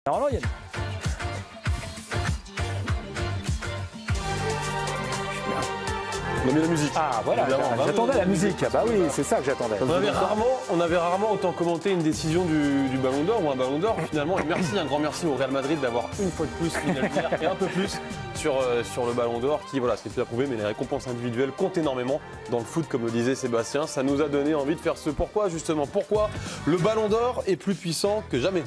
Alors, il y a... On a mis la musique. Ah voilà, j'attendais la musique. Ah bah oui, c'est ça que j'attendais. On avait rarement autant commenté une décision du Ballon d'Or ou un Ballon d'Or finalement. Et merci, un grand merci au Real Madrid d'avoir une fois de plus mis la lumière et un peu plus sur le Ballon d'Or qui, voilà, c'est tout à prouver, mais les récompenses individuelles comptent énormément dans le foot, comme le disait Sébastien. Ça nous a donné envie de faire ce pourquoi justement. Pourquoi le Ballon d'Or est plus puissant que jamais.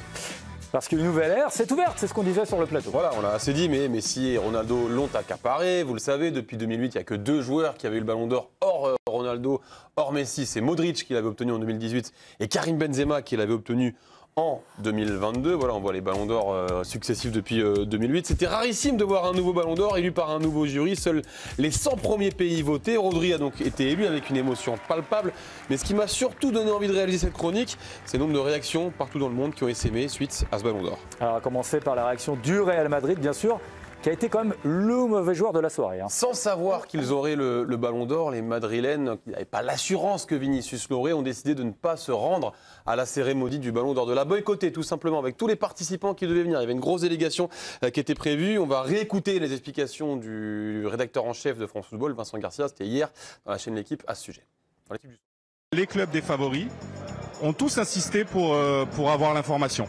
Parce qu'une nouvelle ère s'est ouverte, c'est ce qu'on disait sur le plateau. Voilà, on l'a assez dit, mais Messi et Ronaldo l'ont accaparé. Vous le savez, depuis 2008, il n'y a que 2 joueurs qui avaient eu le Ballon d'Or hors Ronaldo, hors Messi. C'est Modric qui l'avait obtenu en 2018 et Karim Benzema qui l'avait obtenu en 2022. Voilà, on voit les Ballons d'Or successifs depuis 2008. C'était rarissime de voir un nouveau Ballon d'Or élu par un nouveau jury. Seuls les 100 premiers pays votés. Rodri a donc été élu avec une émotion palpable. Mais ce qui m'a surtout donné envie de réaliser cette chronique, c'est le nombre de réactions partout dans le monde qui ont essaimé suite à ce Ballon d'Or. Alors, à commencer par la réaction du Real Madrid, bien sûr, qui a été quand même le mauvais joueur de la soirée. Sans savoir qu'ils auraient le Ballon d'Or, les Madrilènes, qui n'avaient pas l'assurance que Vinicius l'aurait, ont décidé de ne pas se rendre à la cérémonie du Ballon d'Or, de la boycotter tout simplement avec tous les participants qui devaient venir. Il y avait une grosse délégation qui était prévue. On va réécouter les explications du rédacteur en chef de France Football, Vincent Garcia, c'était hier dans la chaîne L'Équipe à ce sujet. Les clubs des favoris ont tous insisté pour avoir l'information.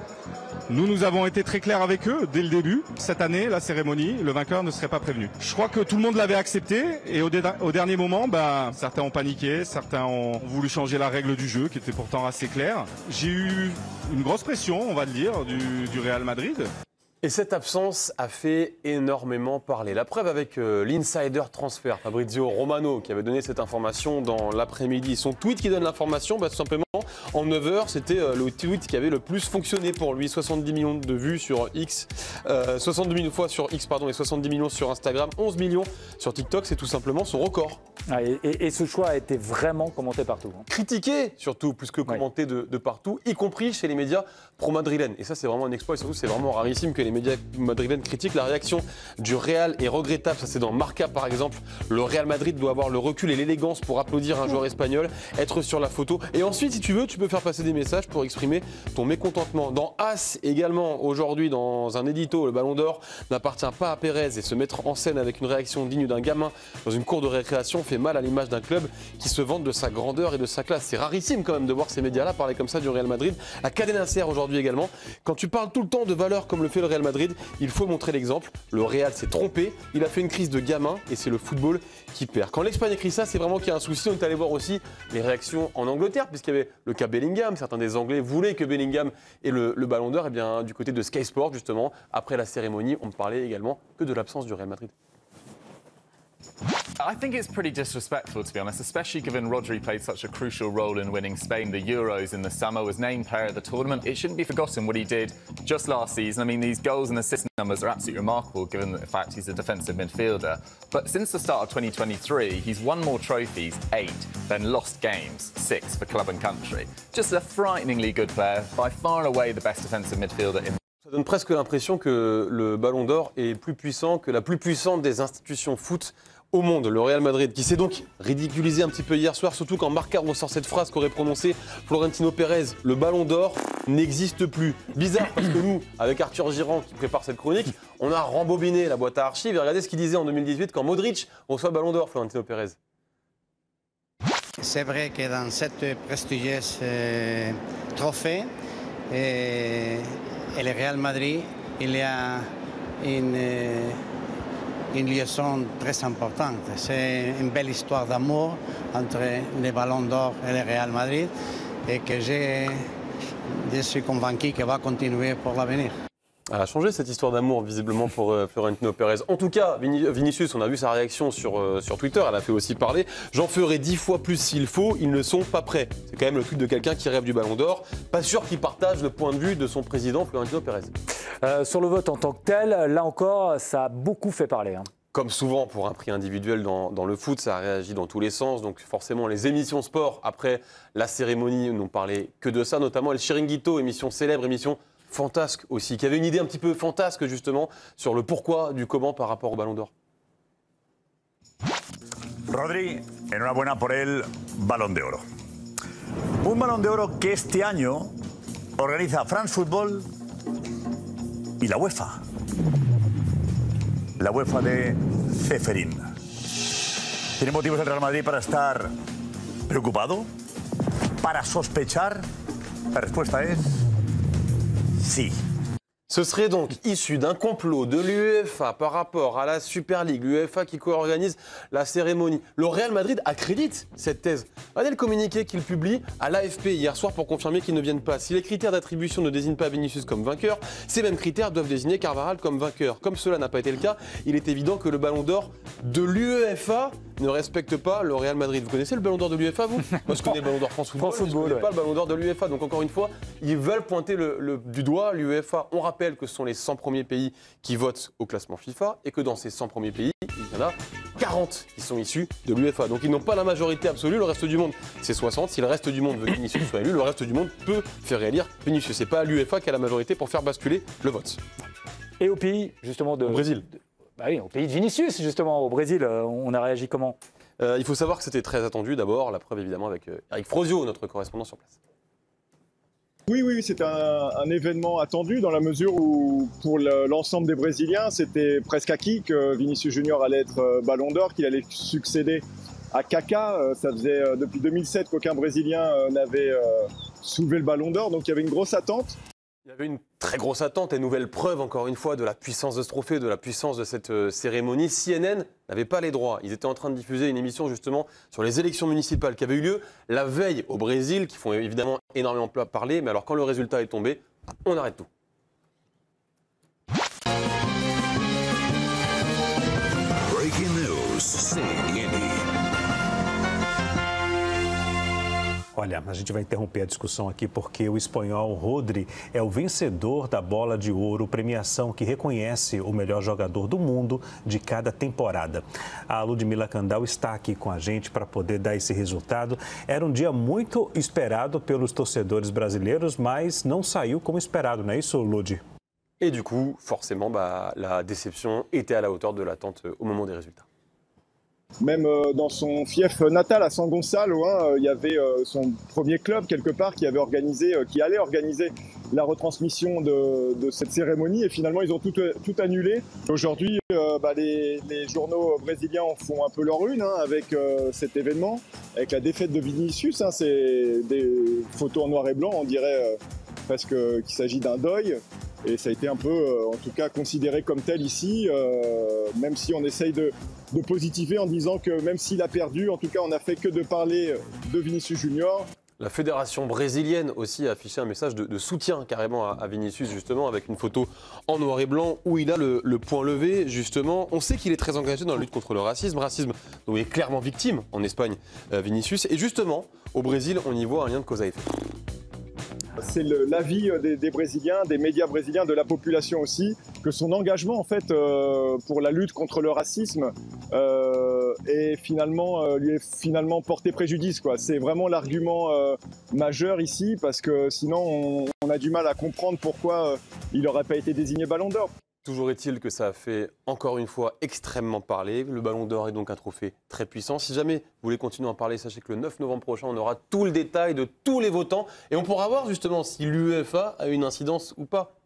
Nous avons été très clairs avec eux dès le début. Cette année, la cérémonie, le vainqueur ne serait pas prévenu. Je crois que tout le monde l'avait accepté et au dernier moment, certains ont paniqué, certains ont voulu changer la règle du jeu qui était pourtant assez claire. J'ai eu une grosse pression, on va le dire, du Real Madrid. Et cette absence a fait énormément parler. La preuve avec l'insider transfert, Fabrizio Romano, qui avait donné cette information dans l'après-midi. Son tweet qui donne l'information, tout simplement, en 9 heures, c'était le tweet qui avait le plus fonctionné pour lui. 70 millions de vues sur X, 72 millions fois sur X, pardon, et 70 millions sur Instagram, 11 millions sur TikTok, c'est tout simplement son record. Ah, et ce choix a été vraiment commenté partout. Critiqué, surtout, plus que commenté de partout, y compris chez les médias pro-madrilènes. Et ça, c'est vraiment un exploit, et surtout, c'est vraiment rarissime que les médias madrilènes critiquent. La réaction du Real est regrettable. Ça, c'est dans Marca, par exemple. Le Real Madrid doit avoir le recul et l'élégance pour applaudir un joueur espagnol, être sur la photo. Et ensuite, si tu veux, tu peux faire passer des messages pour exprimer ton mécontentement. Dans As, également, aujourd'hui, dans un édito, le Ballon d'Or n'appartient pas à Pérez. Et se mettre en scène avec une réaction digne d'un gamin dans une cour de récréation fait mal à l'image d'un club qui se vante de sa grandeur et de sa classe. C'est rarissime quand même de voir ces médias-là parler comme ça du Real Madrid. La Cadena Ser aujourd'hui également. Quand tu parles tout le temps de valeurs comme le fait le Real Madrid, il faut montrer l'exemple. Le Real s'est trompé, il a fait une crise de gamin et c'est le football qui perd. Quand l'Espagne écrit ça, c'est vraiment qu'il y a un souci. On est allé voir aussi les réactions en Angleterre, puisqu'il y avait le cas Bellingham. Certains des Anglais voulaient que Bellingham ait le Ballon d'Or. Et bien, du côté de Sky Sport, justement, après la cérémonie, on ne parlait également que de l'absence du Real Madrid. I think it's pretty disrespectful, to be honest, especially given Rodri played such a crucial role in winning Spain the Euros in the summer, was named player of the tournament. It shouldn't be forgotten what he did just last season. I mean, these goals and assist numbers are absolutely remarkable given the fact he's a defensive midfielder. But since the start of 2023, he's won more trophies, 8, than lost games, 6 for club and country. Just a frighteningly good player, by far and away the best defensive midfielder in. Ça donne presque l'impression que le Ballon d'Or est plus puissant que la plus puissante des institutions foot au monde, le Real Madrid, qui s'est donc ridiculisé un petit peu hier soir, surtout quand Marca ressort cette phrase qu'aurait prononcée Florentino Pérez, le Ballon d'Or n'existe plus. Bizarre parce que nous, avec Arthur Girand qui prépare cette chronique, on a rembobiné la boîte à archives et regardez ce qu'il disait en 2018 quand Modric reçoit le Ballon d'Or, Florentino Pérez. C'est vrai que dans cette prestigieuse trophée, et le Real Madrid, il y a une liaison très importante. C'est une belle histoire d'amour entre les Ballons d'Or et le Real Madrid et que je suis convaincu qu'elle va continuer pour l'avenir. Elle a changé cette histoire d'amour visiblement pour Florentino Pérez. En tout cas, Vinicius, on a vu sa réaction sur Twitter, elle a fait aussi parler. J'en ferai 10 fois plus s'il faut, ils ne sont pas prêts. C'est quand même le tweet de quelqu'un qui rêve du Ballon d'Or. Pas sûr qu'il partage le point de vue de son président Florentino Pérez. Sur le vote en tant que tel, là encore, ça a beaucoup fait parler. Comme souvent pour un prix individuel dans le foot, ça réagit dans tous les sens. Donc forcément, les émissions sport, après la cérémonie, n'ont parlé que de ça, notamment El Chiringuito, émission célèbre, émission fantasque aussi, qui avait une idée un petit peu fantasque justement sur le pourquoi du comment par rapport au Ballon d'Or. Rodri, enhorabuena por el Balón de Oro. Un Balón de Oro que este año organiza France Football y la UEFA. La UEFA de Ceferín. ¿Tiene motivos el Real Madrid para estar preocupado? ¿Para sospechar? La respuesta es sí. Ce serait donc issu d'un complot de l'UEFA par rapport à la Super League, l'UEFA qui co-organise la cérémonie. Le Real Madrid accrédite cette thèse. Regardez le communiqué qu'il publie à l'AFP hier soir pour confirmer qu'ils ne viennent pas. Si les critères d'attribution ne désignent pas Vinicius comme vainqueur, ces mêmes critères doivent désigner Carvajal comme vainqueur. Comme cela n'a pas été le cas, il est évident que le ballon d'or de l'UEFA ne respecte pas le Real Madrid. Vous connaissez le ballon d'or de l'UEFA, vous? Moi, je connais le ballon d'or France Football, mais je ne connais pas le ballon d'or de l'UEFA. Donc, encore une fois, ils veulent pointer du doigt l'UEFA. On rappelle que ce sont les 100 premiers pays qui votent au classement FIFA et que dans ces 100 premiers pays, il y en a 40 qui sont issus de l'UEFA. Donc, ils n'ont pas la majorité absolue. Le reste du monde, c'est 60. Si le reste du monde veut que Vinicius soit élu, le reste du monde peut faire réélire Vinicius. Ce n'est pas l'UEFA qui a la majorité pour faire basculer le vote. Et au pays, justement, au Brésil. Bah oui, au pays de Vinicius, justement, au Brésil, on a réagi comment? Il faut savoir que c'était très attendu d'abord, la preuve évidemment avec Eric Frosio, notre correspondant sur place. Oui, c'est un événement attendu dans la mesure où pour l'ensemble des Brésiliens, c'était presque acquis que Vinicius Junior allait être Ballon d'Or, qu'il allait succéder à Kaká. Ça faisait depuis 2007 qu'aucun Brésilien n'avait soulevé le Ballon d'Or, donc il y avait une grosse attente. Il y avait une très grosse attente et nouvelle preuve, encore une fois, de la puissance de ce trophée, de la puissance de cette cérémonie. CNN n'avait pas les droits. Ils étaient en train de diffuser une émission justement sur les élections municipales qui avaient eu lieu la veille au Brésil, qui font évidemment énormément parler. Mais alors quand le résultat est tombé, on arrête tout. Breaking news, CNN. Olha, a gente vai interromper a discussão aqui porque o espanhol Rodri é o vencedor da Bola de Ouro, premiação que reconhece o melhor jogador do mundo de cada temporada. A Ludmila Candal está aqui com a gente para poder dar esse resultado. Era um dia muito esperado pelos torcedores brasileiros, mas não saiu como esperado, não é isso, Lud? Et du coup, forcément, la déception était à la hauteur de l'attente au moment des résultats. Même dans son fief natal à San Gonçalo, il y avait son premier club quelque part qui allait organiser la retransmission de cette cérémonie et finalement ils ont tout annulé. Aujourd'hui, les journaux brésiliens font un peu leur une avec cet événement, avec la défaite de Vinicius. C'est des photos en noir et blanc, on dirait presque qu'il s'agit d'un deuil. Et ça a été un peu, en tout cas, considéré comme tel ici, même si on essaye de positiver en disant que même s'il a perdu, en tout cas, on n'a fait que de parler de Vinicius Junior. La fédération brésilienne aussi a affiché un message de soutien carrément à Vinicius, justement, avec une photo en noir et blanc où il a le poing levé, justement. On sait qu'il est très engagé dans la lutte contre le racisme dont il est clairement victime en Espagne, Vinicius. Et justement, au Brésil, on y voit un lien de cause à effet. C'est l'avis des Brésiliens, des médias brésiliens, de la population aussi, que son engagement en fait pour la lutte contre le racisme lui est finalement porté préjudice, quoi. C'est vraiment l'argument majeur ici, parce que sinon on a du mal à comprendre pourquoi il n'aurait pas été désigné Ballon d'Or. Toujours est-il que ça a fait, encore une fois, extrêmement parler. Le Ballon d'Or est donc un trophée très puissant. Si jamais vous voulez continuer à en parler, sachez que le 9 novembre prochain, on aura tout le détail de tous les votants. Et on pourra voir justement si l'UEFA a une incidence ou pas.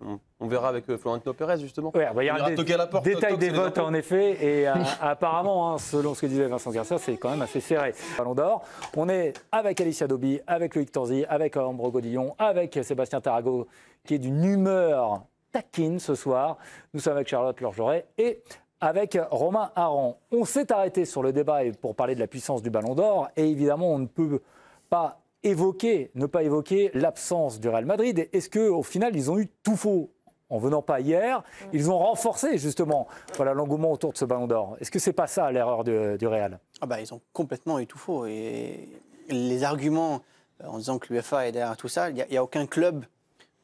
On verra avec Florentino Pérez, justement. Ouais, il y a un détail des votes, en effet. Et apparemment, selon ce que disait Vincent Garcia, c'est quand même assez serré. Ballon d'Or. On est avec Alicia Dobi, avec Loïc Tanzi, avec Ambro Godillon, avec Sébastien Tarago, qui est d'une humeur taquine ce soir. Nous sommes avec Charlotte Lorgeret et avec Romain Aron. On s'est arrêté sur le débat pour parler de la puissance du Ballon d'Or et évidemment on ne peut pas ne pas évoquer l'absence du Real Madrid. Est-ce qu'au final ils ont eu tout faux en venant pas hier? Ils ont renforcé justement l'engouement autour de ce Ballon d'Or. Est-ce que c'est pas ça l'erreur du Real? Ils ont complètement eu tout faux et les arguments en disant que l'UEFA est derrière tout ça, il n'y a aucun club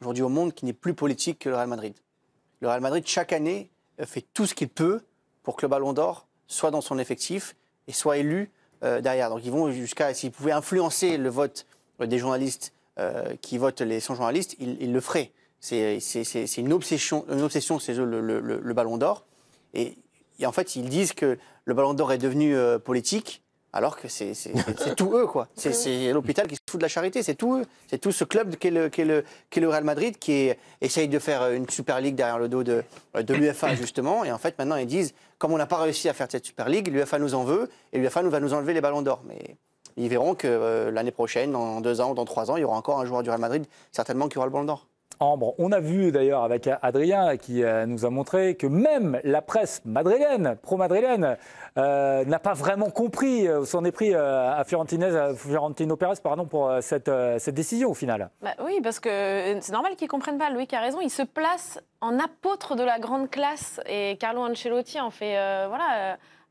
aujourd'hui au monde qui n'est plus politique que le Real Madrid. Le Real Madrid, chaque année, fait tout ce qu'il peut pour que le Ballon d'Or soit dans son effectif et soit élu derrière. Donc ils vont jusqu'à, s'ils pouvaient influencer le vote des journalistes qui votent les 100 journalistes, ils le feraient. C'est une obsession chez eux, le Ballon d'Or. Et en fait, ils disent que le Ballon d'Or est devenu politique Alors que c'est tout eux, quoi. C'est l'hôpital qui se fout de la charité, c'est tout eux. C'est tout ce club qui est le Real Madrid qui essaye de faire une Super League derrière le dos de l'UEFA, justement. Et en fait, maintenant, ils disent, comme on n'a pas réussi à faire cette Super League, l'UEFA nous en veut, et l'UEFA va nous enlever les ballons d'or. Mais ils verront que l'année prochaine, dans 2 ans ou dans 3 ans, il y aura encore un joueur du Real Madrid, certainement, qui aura le ballon d'or. Ambre, on a vu d'ailleurs avec Adrien qui nous a montré que même la presse madrilène, pro-madrilène, n'a pas vraiment compris, s'en est pris à Florentino Pérez pour cette décision au final. Bah oui, parce que c'est normal qu'ils ne comprennent pas. Loïc a raison, il se place en apôtre de la grande classe et Carlo Ancelotti en fait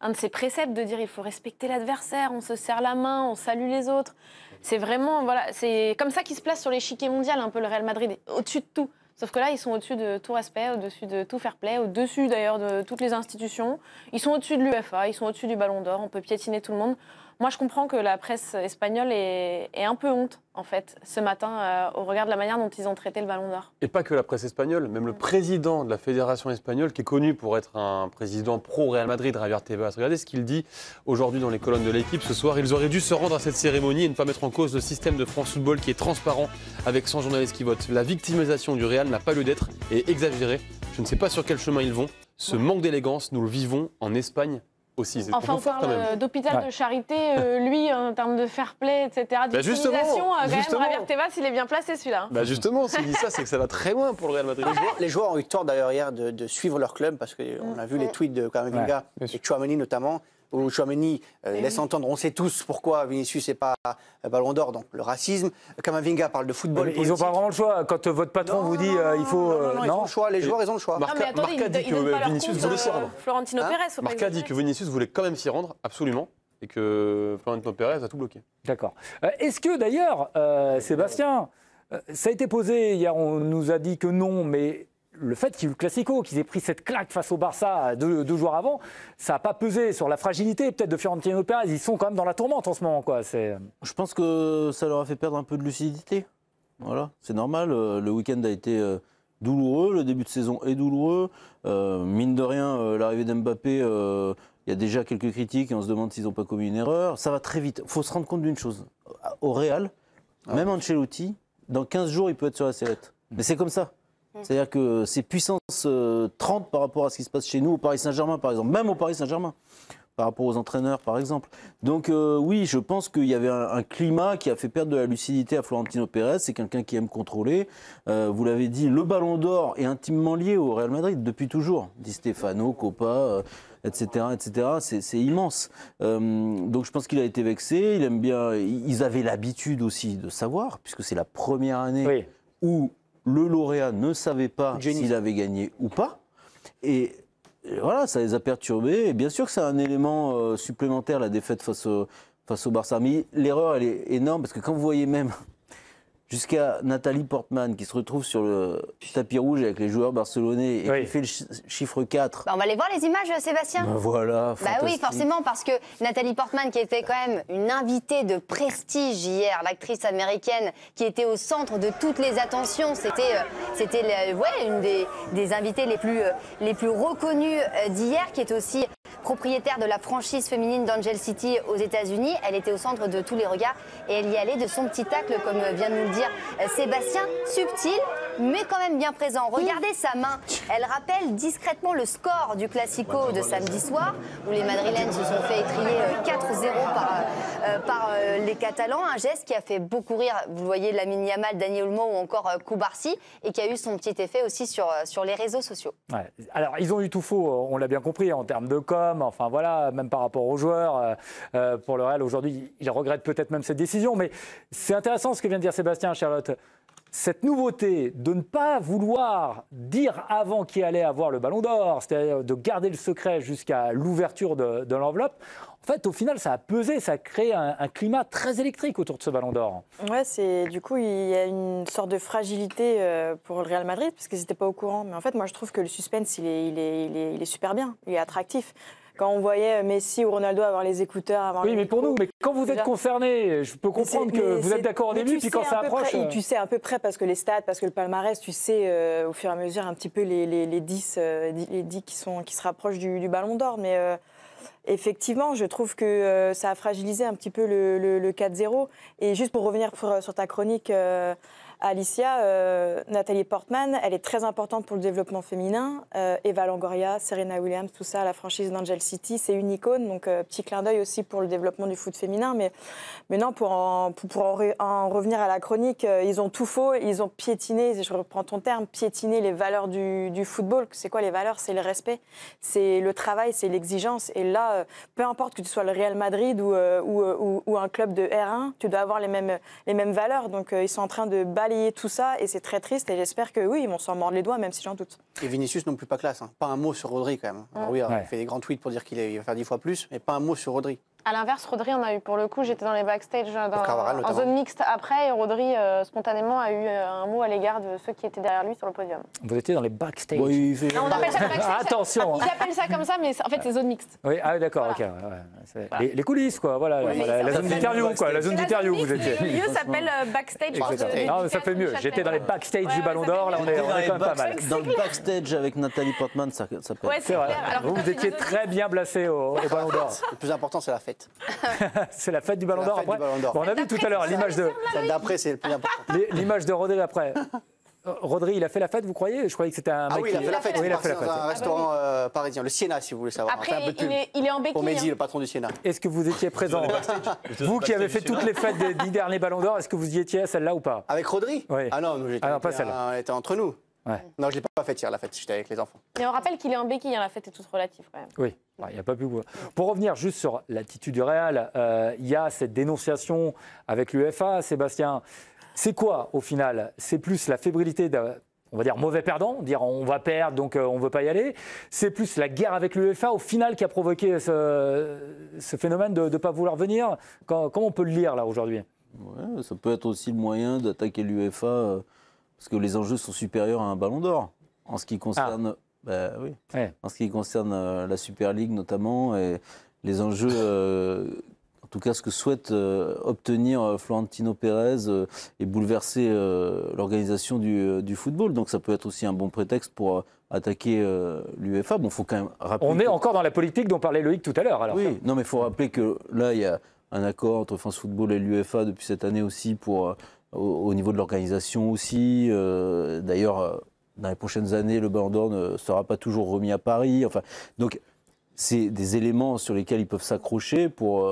un de ses préceptes de dire il faut respecter l'adversaire, on se serre la main, on salue les autres. C'est vraiment, c'est comme ça qu'ils se placent sur l'échiquier mondial, un peu le Real Madrid, au-dessus de tout. Sauf que là, ils sont au-dessus de tout respect, au-dessus de tout fair play, au-dessus d'ailleurs de toutes les institutions. Ils sont au-dessus de l'UEFA, ils sont au-dessus du Ballon d'Or, on peut piétiner tout le monde. Moi, je comprends que la presse espagnole est un peu honte, en fait, ce matin, au regard de la manière dont ils ont traité le Ballon d'Or. Et pas que la presse espagnole, même le président de la fédération espagnole, qui est connu pour être un président pro-Real Madrid, Javier Tebas. Regardez ce qu'il dit aujourd'hui dans les colonnes de l'équipe ce soir. Ils auraient dû se rendre à cette cérémonie et ne pas mettre en cause le système de France Football qui est transparent avec 100 journalistes qui votent. La victimisation du Real n'a pas lieu d'être et est exagérée. Je ne sais pas sur quel chemin ils vont. Ce manque d'élégance, nous le vivons en Espagne aussi. Enfin, on parle d'hôpital de charité, lui, en termes de fair play, etc. D'utilisation, quand même, Javier Tebas, il est bien placé, celui-là. Justement, s'il dit ça, c'est que ça va très loin pour le Real Madrid. Les joueurs ont eu tort, d'ailleurs, hier, de suivre leur club, parce qu'on a vu les tweets de Camavinga et Tchouaméni, notamment, où Tchouaméni laisse entendre, on sait tous pourquoi Vinicius n'est pas Ballon d'Or, donc le racisme. Camavinga parle de football politique. Ils n'ont pas vraiment le choix. Quand votre patron vous dit il faut... Non, ils ont le choix, les joueurs, ils ont le choix. Marca dit que Vinicius voulait s'y rendre. Florentino Pérez. Marca dit que Vinicius voulait quand même s'y rendre, absolument, et que Florentino Pérez a tout bloqué. D'accord. Est-ce que d'ailleurs, Sébastien, ça a été posé hier, on nous a dit que non, mais... Le fait qu'il y ait eu le Classico, qu'ils aient pris cette claque face au Barça 2 jours avant, ça n'a pas pesé sur la fragilité peut-être de Florentino Pérez. Ils sont quand même dans la tourmente en ce moment, quoi. Je pense que ça leur a fait perdre un peu de lucidité. Voilà, c'est normal. Le week-end a été douloureux, le début de saison est douloureux. Mine de rien, l'arrivée d'Mbappé, il y a déjà quelques critiques et on se demande s'ils n'ont pas commis une erreur. Ça va très vite. Il faut se rendre compte d'une chose. Au Real, même Ancelotti, dans 15 jours, il peut être sur la sellette. Mais c'est comme ça. C'est-à-dire que c'est puissance 30 par rapport à ce qui se passe chez nous au Paris Saint-Germain, par exemple. Même au Paris Saint-Germain, par rapport aux entraîneurs, par exemple. Donc oui, je pense qu'il y avait un climat qui a fait perdre de la lucidité à Florentino Pérez. C'est quelqu'un qui aime contrôler. Vous l'avez dit, le Ballon d'Or est intimement lié au Real Madrid depuis toujours. Di Stefano, Copa... etc., c'est immense. Donc je pense qu'il a été vexé. Il aime bien. Ils avaient l'habitude aussi de savoir, puisque c'est la première année où le lauréat ne savait pas s'il avait gagné ou pas. Et voilà, ça les a perturbés. Et bien sûr que c'est un élément supplémentaire, la défaite face au Barça. Mais l'erreur, elle est énorme, parce que quand vous voyez même jusqu'à Nathalie Portman qui se retrouve sur le tapis rouge avec les joueurs barcelonais et qui fait le chiffre 4. On va aller voir les images, Sébastien. Voilà, oui, forcément, parce que Nathalie Portman, qui était quand même une invitée de prestige hier, l'actrice américaine qui était au centre de toutes les attentions, c'était une des invitées les plus reconnues d'hier, qui est aussi propriétaire de la franchise féminine d'Angel City aux États-Unis. Elle était au centre de tous les regards et elle y allait de son petit tacle, comme vient de nous le dire Sébastien, subtil mais quand même bien présent. Regardez sa main, elle rappelle discrètement le score du Classico de samedi soir où les Madrilènes se sont fait étrier 4-0 par les Catalans. Un geste qui a fait beaucoup rire, vous voyez, Lamine Yamal, Dani Olmo ou encore Koubarsi, et qui a eu son petit effet aussi sur les réseaux sociaux. Ouais. Alors ils ont eu tout faux, on l'a bien compris, en termes de com, enfin voilà, même par rapport aux joueurs. Pour le Real aujourd'hui, ils regrettent peut-être même cette décision, mais c'est intéressant ce que vient de dire Sébastien, Charlotte. Cette nouveauté de ne pas vouloir dire avant qui allait avoir le Ballon d'Or, c'est-à-dire de garder le secret jusqu'à l'ouverture de l'enveloppe, en fait, au final, ça a pesé, ça a créé un climat très électrique autour de ce Ballon d'Or. Ouais, du coup, il y a une sorte de fragilité pour le Real Madrid, parce qu'ils n'étaient pas au courant. Mais en fait, moi, je trouve que le suspense, il est super bien, il est attractif. Quand on voyait Messi ou Ronaldo avoir les écouteurs, avoir oui, mais pour nous, mais quand vous êtes concerné, je peux comprendre que vous êtes d'accord au début, puis quand ça approche... Tu sais à peu près, parce que les stats, parce que le palmarès, tu sais au fur et à mesure un petit peu les 10 qui se rapprochent du Ballon d'Or. Mais effectivement, je trouve que ça a fragilisé un petit peu le 4-0. Et juste pour revenir sur ta chronique, Alicia, Nathalie Portman, elle est très importante pour le développement féminin. Eva Longoria, Serena Williams, tout ça, la franchise d'Angel City, c'est une icône. Donc, petit clin d'œil aussi pour le développement du foot féminin. Mais non, pour en revenir à la chronique, ils ont tout faux. Ils ont piétiné, je reprends ton terme, piétiné les valeurs du football. C'est quoi les valeurs? C'est le respect, c'est le travail, c'est l'exigence. Et là, peu importe que tu sois le Real Madrid ou un club de R1, tu dois avoir les mêmes valeurs. Donc, ils sont en train de balayer tout ça et c'est très triste et j'espère que oui, ils vont s'en mordre les doigts même si j'en doute. Et Vinicius non plus pas classe, hein. Pas un mot sur Rodri quand même. Alors oui, il fait des grands tweets pour dire qu'il va faire 10 fois plus, mais pas un mot sur Rodri. À l'inverse, Rodri, on a eu pour le coup, j'étais dans les backstage en zone mixte après et Rodri spontanément a eu un mot à l'égard de ceux qui étaient derrière lui sur le podium. Vous étiez dans les backstage. Non, on appelle ça backstage. Attention. Ils appellent ça comme ça, mais en fait c'est zone mixte. Oui, d'accord, Voilà. ok. Ouais. Les coulisses, quoi. Voilà, la zone d'interview, quoi. La zone d'interview, vous étiez. Le lieu s'appelle backstage. Non, mais ça fait mieux. J'étais dans les backstage du Ballon d'Or. Là, on est quand même pas mal. Dans le backstage avec Nathalie Portman, ça peut être. Ouais, c'est vrai. Vous étiez très bien placé au Ballon d'Or. Le plus important, c'est la fête. C'est la fête du Ballon d'Or après. Bon, on a vu tout à l'heure l'image de. Celle d'après, c'est le plus important. L'image de Rodri après. Rodri, il a fait la fête, vous croyez? Je croyais que c'était un mec. Ah oui, il a fait la fête. Oui, il a il fait la dans fête. un restaurant parisien, le Siena, si vous voulez savoir. Après, il est en béquille. Pour Mehdi, le patron du Siena. Est-ce que vous étiez présent? Vous qui avez fait toutes les fêtes des 10 derniers Ballons d'Or, est-ce que vous y étiez à celle-là ou pas? Avec Rodri? Oui. Ah non, pas celle-là. on était entre nous. Ouais. Non, je ne l'ai pas faite hier, la fête. J'étais avec les enfants. Et on rappelle qu'il est en béquille, la fête est toute relative quand même. Oui, il n'y a pas pu. Pour revenir juste sur l'attitude du Real, il y a cette dénonciation avec l'UEFA, Sébastien. C'est quoi au final? C'est plus la fébrilité d'un, on va dire, mauvais perdant, dire on va perdre donc on ne veut pas y aller. C'est plus la guerre avec l'UEFA au final qui a provoqué ce phénomène de ne pas vouloir venir. Comment on peut le lire là aujourd'hui? Ouais, ça peut être aussi le moyen d'attaquer l'UEFA parce que les enjeux sont supérieurs à un Ballon d'Or en ce qui concerne, en ce qui concerne la Super League notamment et les enjeux. En tout cas, ce que souhaite obtenir Florentino Pérez et bouleverser l'organisation du football. Donc ça peut être aussi un bon prétexte pour attaquer l'UEFA. Bon, faut quand même rappeler. On est encore dans la politique dont parlait Loïc tout à l'heure. Alors. Oui, non, mais il faut rappeler que là, il y a un accord entre France Football et l'UEFA depuis cette année aussi pour, au niveau de l'organisation aussi. D'ailleurs, dans les prochaines années, le Ballon d'Or ne sera pas toujours remis à Paris. Enfin, donc. C'est des éléments sur lesquels ils peuvent s'accrocher pour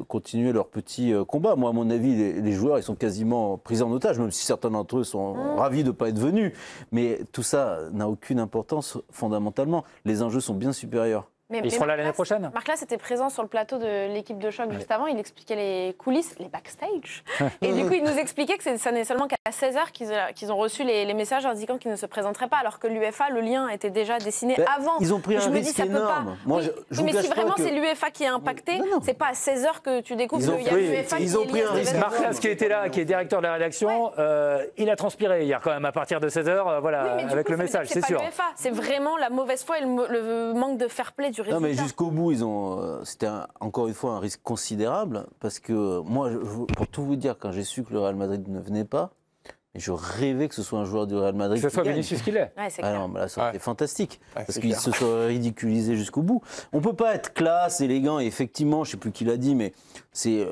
continuer leur petit combat. Moi, à mon avis, les joueurs, ils sont quasiment pris en otage, même si certains d'entre eux sont ravis de ne pas être venus. Mais tout ça n'a aucune importance fondamentalement. Les enjeux sont bien supérieurs. Ils seront là l'année prochaine. Marc Lass était présent sur le plateau de l'équipe de choc juste avant. Il expliquait les coulisses, les backstage. Et du coup, il nous expliquait que ça n'est seulement qu'à 16h qu'ils ont reçu les messages indiquant qu'ils ne se présenteraient pas, alors que l'UEFA, le lien était déjà dessiné avant. Ils ont pris un risque énorme. Moi, mais si vraiment c'est l'UEFA qui est impacté, c'est pas à 16h que tu découvres qu'il y a l'UEFA qui est lié à risque. Marc Lass qui était là, qui est directeur de la rédaction, il a transpiré hier quand même à partir de 16h, voilà, avec le message, c'est sûr. C'est vraiment la mauvaise foi et le manque de fair play du résultat. Non, mais jusqu'au bout, c'était encore une fois un risque considérable parce que moi, pour tout vous dire, quand j'ai su que le Real Madrid ne venait pas, je rêvais que ce soit un joueur du Real Madrid. Que ce soit Vinicius qui l'est. Non, là, ça aurait été fantastique parce qu'il se serait ridiculisé jusqu'au bout. On peut pas être classe, élégant, et effectivement, je sais plus qui l'a dit, mais c'est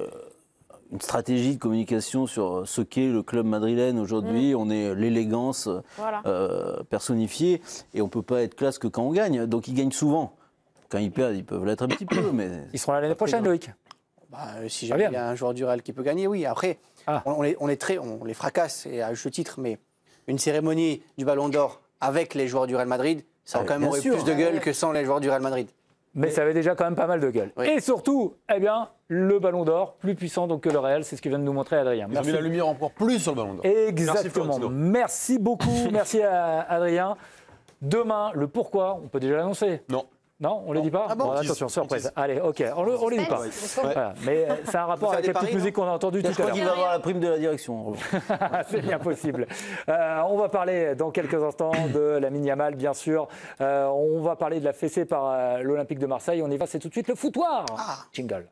une stratégie de communication sur ce qu'est le club madrilène aujourd'hui. On est l'élégance personnifiée et on peut pas être classe que quand on gagne. Donc ils gagnent souvent. Quand ils perdent, ils peuvent l'être un petit peu, mais... Ils seront là l'année prochaine, Loïc. Si jamais il y a un joueur du Real qui peut gagner, oui. Après, on les fracasse, et à juste titre, mais une cérémonie du Ballon d'Or avec les joueurs du Real Madrid, ça aurait quand même aurait plus de gueule que sans les joueurs du Real Madrid. Mais ça avait déjà quand même pas mal de gueule. Oui. Et surtout, le Ballon d'Or, plus puissant donc que le Real, c'est ce que vient de nous montrer Adrien. Ils ont mis la lumière encore plus sur le Ballon d'Or. Exactement. Merci beaucoup, merci à Adrien. Demain, le pourquoi, on peut déjà l'annoncer. Non, on ne les dit pas. Attention, surprise. Allez, ok, on ne les dit pas. Voilà. Mais c'est un rapport avec la petite musique qu'on a entendue tout à l'heure. Je crois qu'il va avoir la prime de la direction. C'est bien possible. On va parler dans quelques instants de Lamine Yamal, bien sûr. On va parler de la fessée par l'Olympique de Marseille. On y va, c'est tout de suite le foutoir. Jingle.